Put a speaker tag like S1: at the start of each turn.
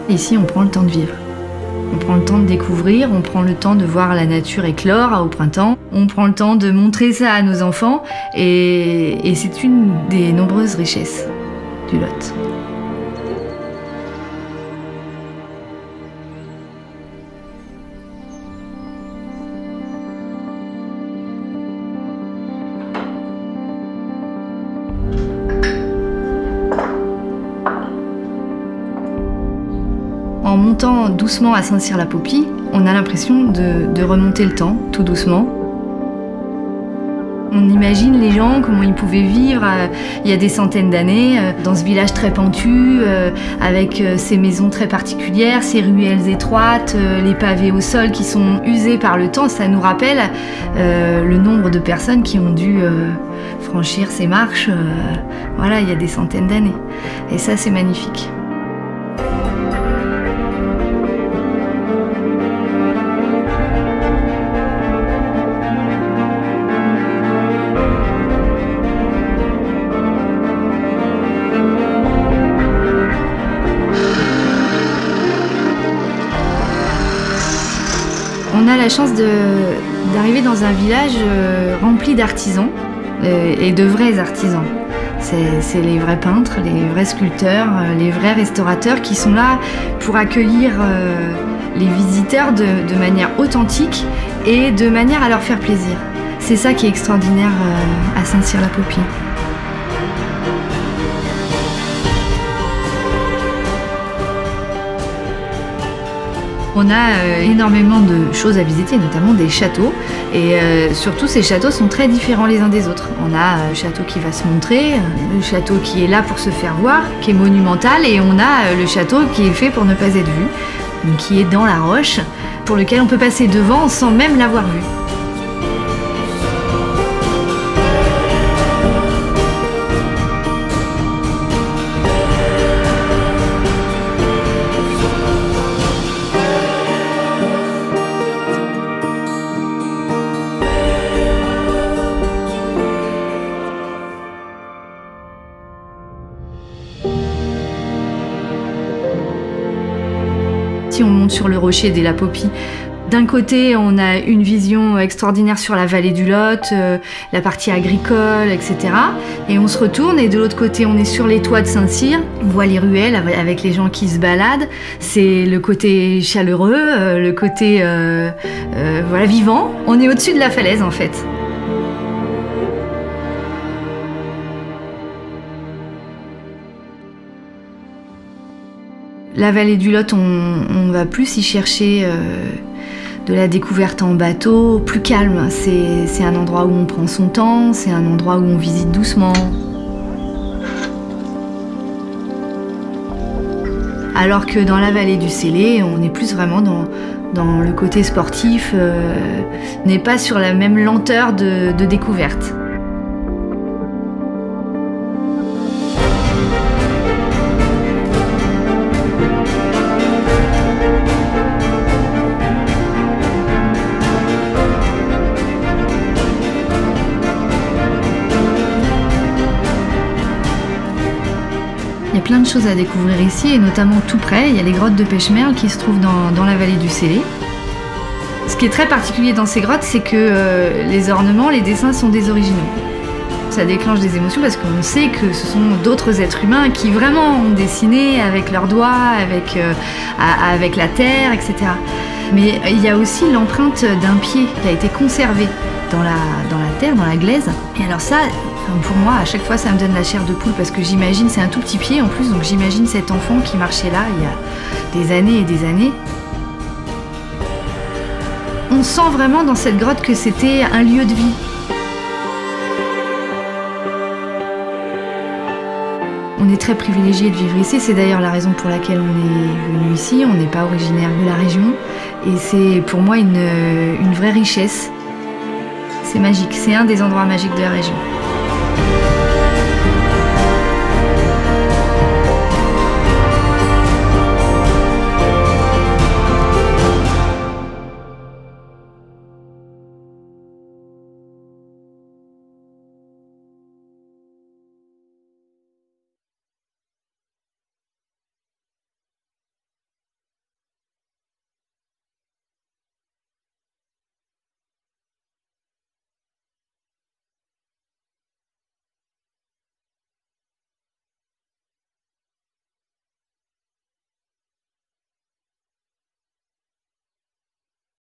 S1: Ici, on prend le temps de vivre. On prend le temps de découvrir, on prend le temps de voir la nature éclore au printemps. On prend le temps de montrer ça à nos enfants et c'est une des nombreuses richesses du Lot. En montant doucement à Saint-Cyr-la-Popie, on a l'impression de remonter le temps, tout doucement. On imagine les gens, comment ils pouvaient vivre il y a des centaines d'années, dans ce village très pentu, avec ces maisons très particulières, ces ruelles étroites, les pavés au sol qui sont usés par le temps. Ça nous rappelle le nombre de personnes qui ont dû franchir ces marches voilà, il y a des centaines d'années. Et ça, c'est magnifique. On a la chance d'arriver dans un village rempli d'artisans et de vrais artisans. C'est les vrais peintres, les vrais sculpteurs, les vrais restaurateurs qui sont là pour accueillir les visiteurs de manière authentique et de manière à leur faire plaisir. C'est ça qui est extraordinaire à Saint-Cyr-la-Popie. On a énormément de choses à visiter, notamment des châteaux. Et surtout, ces châteaux sont très différents les uns des autres. On a le château qui va se montrer, le château qui est là pour se faire voir, qui est monumental, et on a le château qui est fait pour ne pas être vu, donc qui est dans la roche, pour lequel on peut passer devant sans même l'avoir vu. Si on monte sur le rocher des La Popie, d'un côté, on a une vision extraordinaire sur la vallée du Lot, la partie agricole, etc. Et on se retourne, et de l'autre côté, on est sur les toits de Saint-Cyr. On voit les ruelles avec les gens qui se baladent. C'est le côté chaleureux, le côté voilà, vivant. On est au-dessus de la falaise, en fait. La vallée du Lot, on va plus y chercher de la découverte en bateau, plus calme. C'est un endroit où on prend son temps, c'est un endroit où on visite doucement. Alors que dans la vallée du Célé, on est plus vraiment dans le côté sportif, on n'est pas sur la même lenteur de découverte. Il y a plein de choses à découvrir ici, et notamment tout près, il y a les grottes de Pêche-Merle qui se trouvent dans la vallée du Célé. Ce qui est très particulier dans ces grottes, c'est que les ornements, les dessins sont des originaux. Ça déclenche des émotions parce qu'on sait que ce sont d'autres êtres humains qui vraiment ont dessiné avec leurs doigts, avec la terre, etc. Mais il y a aussi l'empreinte d'un pied qui a été conservé dans la terre, dans la glaise. Et alors ça, pour moi, à chaque fois, ça me donne la chair de poule parce que j'imagine, c'est un tout petit pied en plus, donc j'imagine cet enfant qui marchait là il y a des années et des années. On sent vraiment dans cette grotte que c'était un lieu de vie. On est très privilégié de vivre ici, c'est d'ailleurs la raison pour laquelle on est venu ici. On n'est pas originaire de la région et c'est pour moi une vraie richesse. C'est magique, c'est un des endroits magiques de la région.